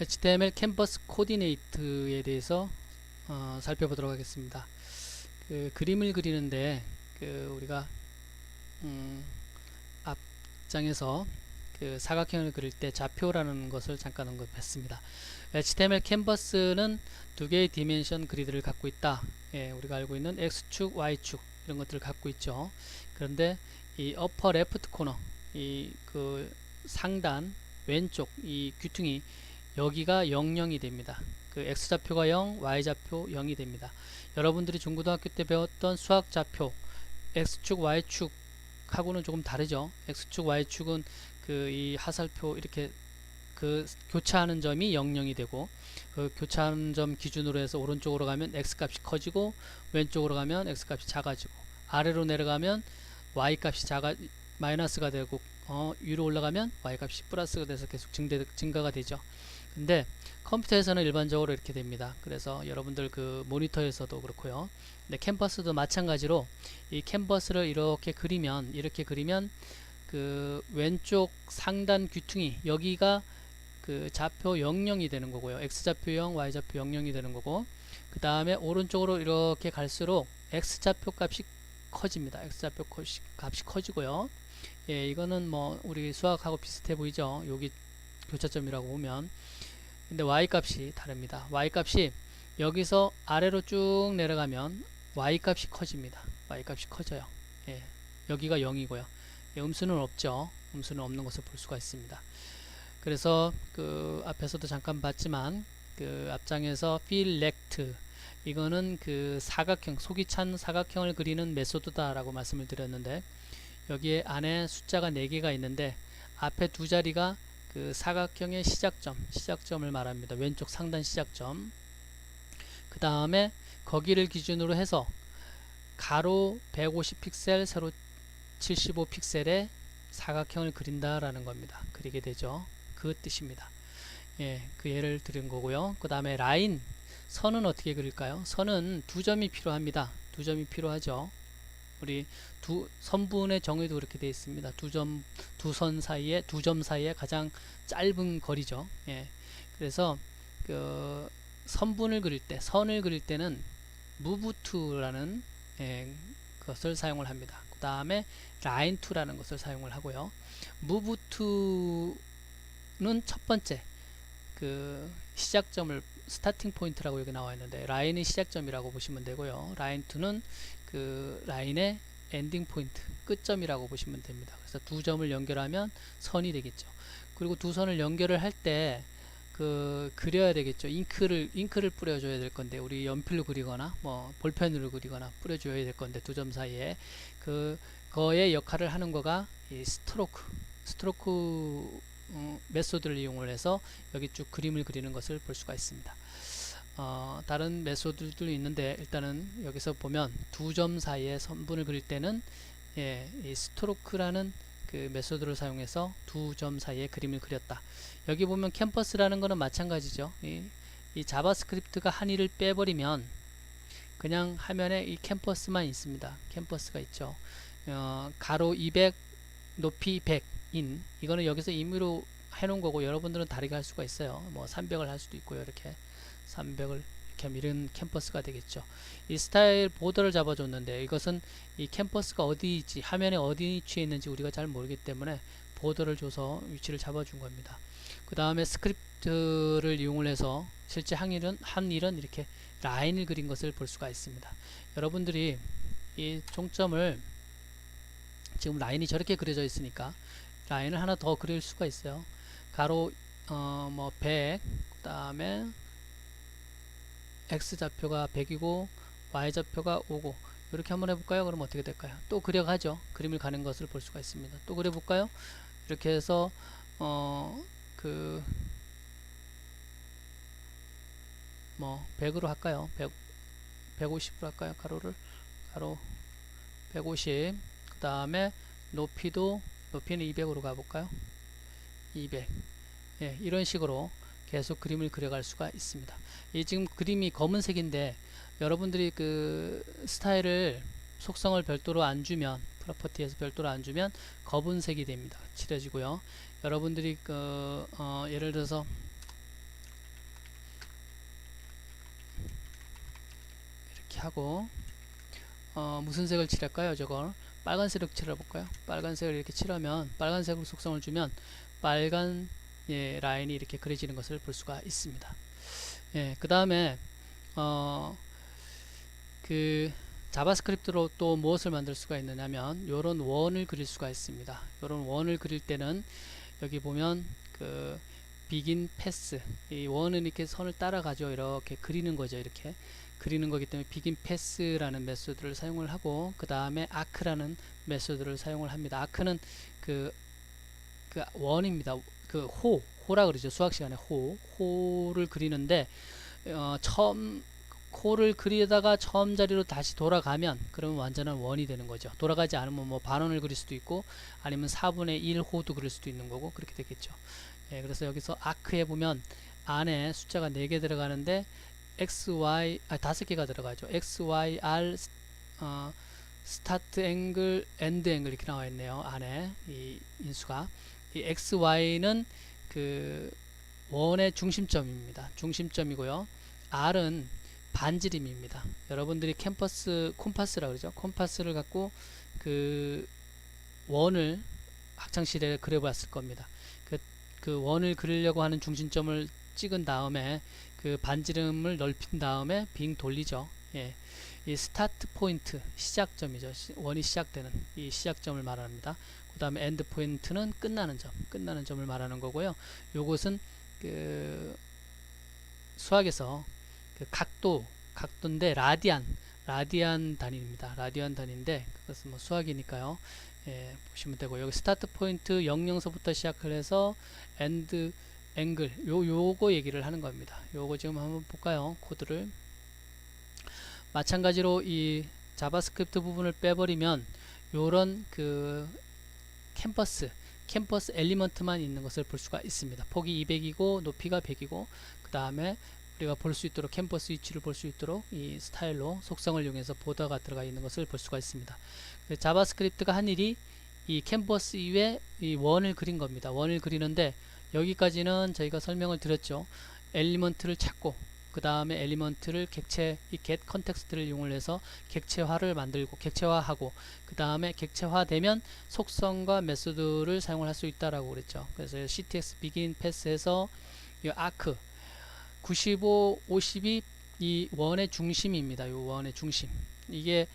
HTML 캔버스 코디네이트에 대해서 살펴보도록 하겠습니다. 그 그림을 그리는데 우리가 앞장에서 그 사각형을 그릴 때 좌표라는 것을 잠깐 언급했습니다. HTML 캔버스는 두 개의 디멘션 그리드를 갖고 있다. 우리가 알고 있는 X축, Y축 이런 것들을 갖고 있죠. 그런데 이 upper left corner, 이 그 상단 왼쪽 이 귀퉁이 여기가 00이 됩니다. 그 X좌표가 0, Y좌표 0이 됩니다. 여러분들이 중고등학교 때 배웠던 수학 좌표 X축, Y축하고는 조금 다르죠. X축, Y축은 그 이 하살표 이렇게 그 교차하는 점이 00이 되고 그 교차하는 점 기준으로 해서 오른쪽으로 가면 X 값이 커지고 왼쪽으로 가면 X 값이 작아지고 아래로 내려가면 Y 값이 마이너스가 되고 위로 올라가면 Y 값이 플러스가 돼서 계속 증가가 되죠. 근데 컴퓨터에서는 일반적으로 이렇게 됩니다. 그래서 여러분들 그 모니터에서도 그렇고요. 근데 캔버스도 마찬가지로 이 캔버스를 이렇게 그리면 그 왼쪽 상단 귀퉁이 여기가 그 좌표 00이 되는 거고요. X좌표 0, Y좌표 00이 되는 거고 그 다음에 오른쪽으로 이렇게 갈수록 X좌표 값이 커집니다. X좌표 값이 커지고요. 예, 이거는 뭐 우리 수학하고 비슷해 보이죠. 여기 교차점이라고 보면. 근데 Y 값이 다릅니다. Y 값이 여기서 아래로 쭉 내려가면 Y 값이 커집니다. Y 값이 커져요. 예, 여기가 0이고요. 예, 음수는 없죠. 음수는 없는 것을 볼 수가 있습니다. 그래서 그 앞에서도 잠깐 봤지만 그 앞장에서 fill rect 이거는 그 사각형, 속이 찬 사각형을 그리는 메소드다라고 말씀을 드렸는데 여기에 안에 숫자가 4개가 있는데 앞에 두 자리가 그 사각형의 시작점을 말합니다. 왼쪽 상단 시작점. 그 다음에 거기를 기준으로 해서 가로 150픽셀, 세로 75픽셀의 사각형을 그린다라는 겁니다. 그리게 되죠. 그 뜻입니다. 예, 그 예를 들은 거고요. 그 다음에 라인, 선은 어떻게 그릴까요? 선은 두 점이 필요합니다. 두 점이 필요하죠. 우리 두 선분의 정의도 그렇게 되어 있습니다. 두 점 사이에 가장 짧은 거리죠. 예. 그래서 그 선분을 그릴 때, 선을 그릴 때는 move to라는 것을 사용을 합니다. 그 다음에 line to라는 것을 사용을 하고요. move to는 첫 번째 그 시작점을 스타팅 포인트라고 여기 나와 있는데 라인이 시작점이라고 보시면 되고요. 라인 2는 그 라인의 엔딩 포인트 끝점이라고 보시면 됩니다. 그래서 두 점을 연결하면 선이 되겠죠. 그리고 두 선을 연결을 할 때 그 그려야 되겠죠. 잉크를 뿌려줘야 될 건데 우리 연필로 그리거나 뭐 볼펜으로 그리거나 뿌려줘야 될 건데 두 점 사이에 그거의 역할을 하는 거가 이 스트로크 메소드를 이용을 해서 여기 쭉 그림을 그리는 것을 볼 수가 있습니다. 다른 메소드도 있는데 일단은 여기서 보면 두 점 사이에 선분을 그릴 때는 이 스트로크라는 그 메소드를 사용해서 두 점 사이에 그림을 그렸다. 여기 보면 캔버스라는 거는 마찬가지죠. 이 자바스크립트가 한이를 빼버리면 그냥 화면에 이 캔버스만 있습니다. 캔버스가 있죠. 가로 200 높이 100인 이거는 여기서 임의로 해놓은 거고 여러분들은 다르게 할 수가 있어요. 뭐 300을 할 수도 있고요. 이렇게 300을 이렇게 하면 이런 캔버스가 되겠죠. 이 스타일 보더를 잡아줬는데 이것은 이 캔버스가 어디 있지 화면에 어디 위치에 있는지 우리가 잘 모르기 때문에 보더를 줘서 위치를 잡아준 겁니다. 그 다음에 스크립트를 이용을 해서 실제 한 일은 이렇게 라인을 그린 것을 볼 수가 있습니다. 여러분들이 이 종점을 지금 라인이 저렇게 그려져 있으니까 라인을 하나 더 그릴 수가 있어요. 가로 뭐 100, 그 다음에 X좌표가 100이고 Y좌표가 5고 이렇게 한번 해볼까요? 그럼 어떻게 될까요? 또 그려가죠. 그림을 가는 것을 볼 수가 있습니다. 또 그려볼까요? 이렇게 해서 그 뭐 100으로 할까요? 150으로 할까요? 가로 150. 그 다음에 높이는 200으로 가볼까요? 200. 예, 이런 식으로 계속 그림을 그려갈 수가 있습니다. 이 지금 그림이 검은색인데 여러분들이 그 스타일을 속성을 별도로 안 주면 프로퍼티에서 별도로 안 주면 검은색이 됩니다. 칠해지고요. 여러분들이 그 예를 들어서 하고 무슨 색을 칠할까요? 저걸 빨간색으로 칠해볼까요? 빨간색을 이렇게 칠하면 빨간색으로 속성을 주면 빨간 라인이 이렇게 그려지는 것을 볼 수가 있습니다. 그 다음에 그 자바스크립트로 또 무엇을 만들 수가 있느냐면 요런 원을 그릴 수가 있습니다. 요런 원을 그릴 때는 여기 보면 그 begin pass, 이 원은 이렇게 선을 따라가죠. 이렇게 그리는 거죠. 이렇게 그리는 거기 때문에 begin pass라는 메소드를 사용을 하고, 그 다음에 arc라는 메소드를 사용을 합니다. arc는 그 원입니다. 그 호라 그러죠. 수학 시간에 호를 그리는데 처음 호를 그리다가 처음 자리로 다시 돌아가면 그러면 완전한 원이 되는 거죠. 돌아가지 않으면 뭐 반원을 그릴 수도 있고 아니면 4분의 1 호도 그릴 수도 있는 거고 그렇게 되겠죠. 그래서 여기서 아크에 보면 안에 숫자가 4개 들어가는데 XY 5개가 들어가죠. XYR 스타트 앵글, 엔드 앵글 이렇게 나와 있네요. 안에 이 인수가 이 XY는 그 원의 중심점입니다. 중심점이고요. R은 반지름입니다. 여러분들이 콤파스라 그러죠. 콤파스를 갖고 그 원을 학창시절에 그려봤을 겁니다. 그 원을 그리려고 하는 중심점을 찍은 다음에 그 반지름을 넓힌 다음에 빙 돌리죠. 이 스타트 포인트, 시작점이죠. 원이 시작되는 이 시작점을 말합니다. 그 다음에 엔드 포인트는 끝나는 점을 말하는 거고요. 요것은 그 수학에서 그 각도인데 라디안 단위입니다. 라디안 단위인데 그것은 뭐 수학이니까요. 보시면 되고, 여기 스타트 포인트 00서부터 시작을 해서 엔드 앵글 요거 얘기를 하는 겁니다. 요거 지금 한번 볼까요? 코드를 마찬가지로 이 자바스크립트 부분을 빼버리면 요런 그 캠퍼스 엘리먼트만 있는 것을 볼 수가 있습니다. 폭이 200이고 높이가 100이고 그 다음에 우리가 볼 수 있도록 캠퍼스 위치를 볼 수 있도록 이 스타일로 속성을 이용해서 보더가 들어가 있는 것을 볼 수가 있습니다. 자바스크립트가 한 일이 이 캠퍼스 위에 이 원을 그린 겁니다. 원을 그리는데 여기까지는 저희가 설명을 드렸죠. 엘리먼트를 찾고 그 다음에 엘리먼트를 이 get 컨텍스트를 이용을 해서 객체화를 만들고 객체화하고 그 다음에 객체화되면 속성과 메소드를 사용을 할 수 있다라고 그랬죠. 그래서 ctx begin pass에서 이 arc 95, 50이 이 원의 중심입니다. 이 원의 중심. 이게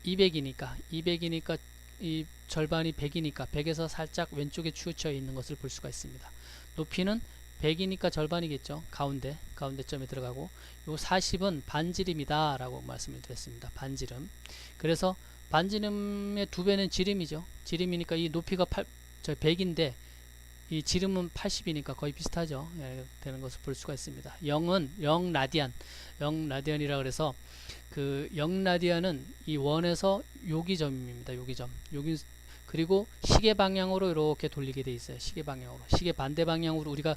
200이니까 이 절반이 100이니까 100에서 살짝 왼쪽에 치우쳐 있는 것을 볼 수가 있습니다. 높이는 100이니까 절반이겠죠. 가운데점에 들어가고, 요 40은 반지름이다 라고 말씀을 드렸습니다. 반지름. 그래서 반지름의 2배는 지름이죠. 지름이니까 이 높이가 100인데 이 지름은 80이니까 거의 비슷하죠. 되는 것을 볼 수가 있습니다. 0은 0라디안이라 그래서 그 0라디안은 이 원에서 요기점입니다. 요기점. 그리고 시계 방향으로 이렇게 돌리게 돼 있어요. 시계 반대 방향으로 우리가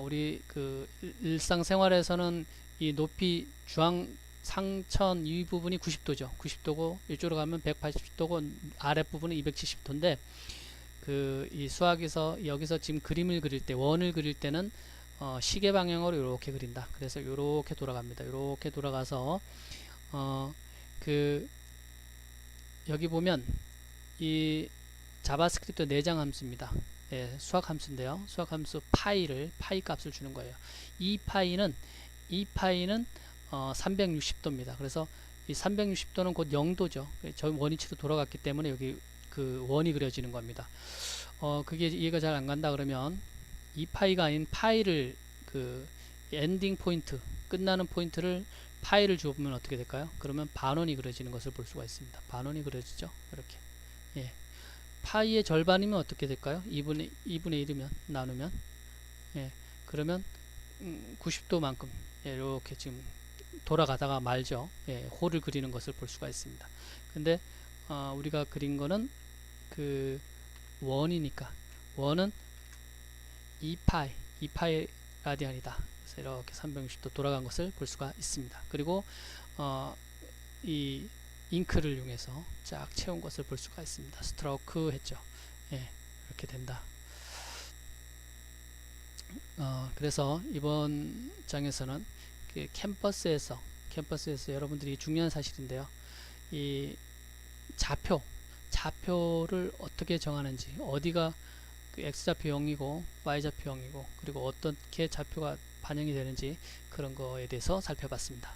우리 그 일상생활에서는 이 높이 상천 이 부분이 90도죠. 90도고 이쪽으로 가면 180도고 아랫부분은 270도인데 이 수학에서 여기서 지금 그림을 그릴 때 원을 그릴 때는 시계 방향으로 이렇게 그린다. 그래서 이렇게 돌아갑니다. 이렇게 돌아가서 여기 보면 이 자바스크립트 내장 함수입니다. 수학 함수인데요. 수학 함수 파이 값을 주는 거예요. 이 파이는 360도입니다. 그래서 이 360도는 곧 0도죠. 저 원위치로 돌아갔기 때문에 여기 그 원이 그려지는 겁니다. 그게 이해가 잘 안 간다 그러면 이 파이가 아닌 파이를 그 엔딩 포인트, 끝나는 포인트를 파이를 주어보면 어떻게 될까요? 그러면 반원이 그려지는 것을 볼 수가 있습니다. 반원이 그려지죠. 이렇게. 파이의 절반이면 어떻게 될까요? 2분의 1이면 나누면 그러면 90도만큼 이렇게 지금 돌아가다가 말죠. 호를 그리는 것을 볼 수가 있습니다. 근데 우리가 그린 거는 그 원이니까 원은 2파이 라디안이다. 그래서 이렇게 360도 돌아간 것을 볼 수가 있습니다. 그리고 이 잉크를 이용해서 쫙 채운 것을 볼 수가 있습니다. 스트로크 했죠. 이렇게 된다. 그래서 이번 장에서는 그 캠퍼스에서 캠퍼스에서 여러분들이 중요한 사실인데요. 이 좌표를 어떻게 정하는지, 어디가 그 x좌표 0이고 y좌표 0이고 그리고 어떻게 좌표가 반영이 되는지 그런 거에 대해서 살펴봤습니다.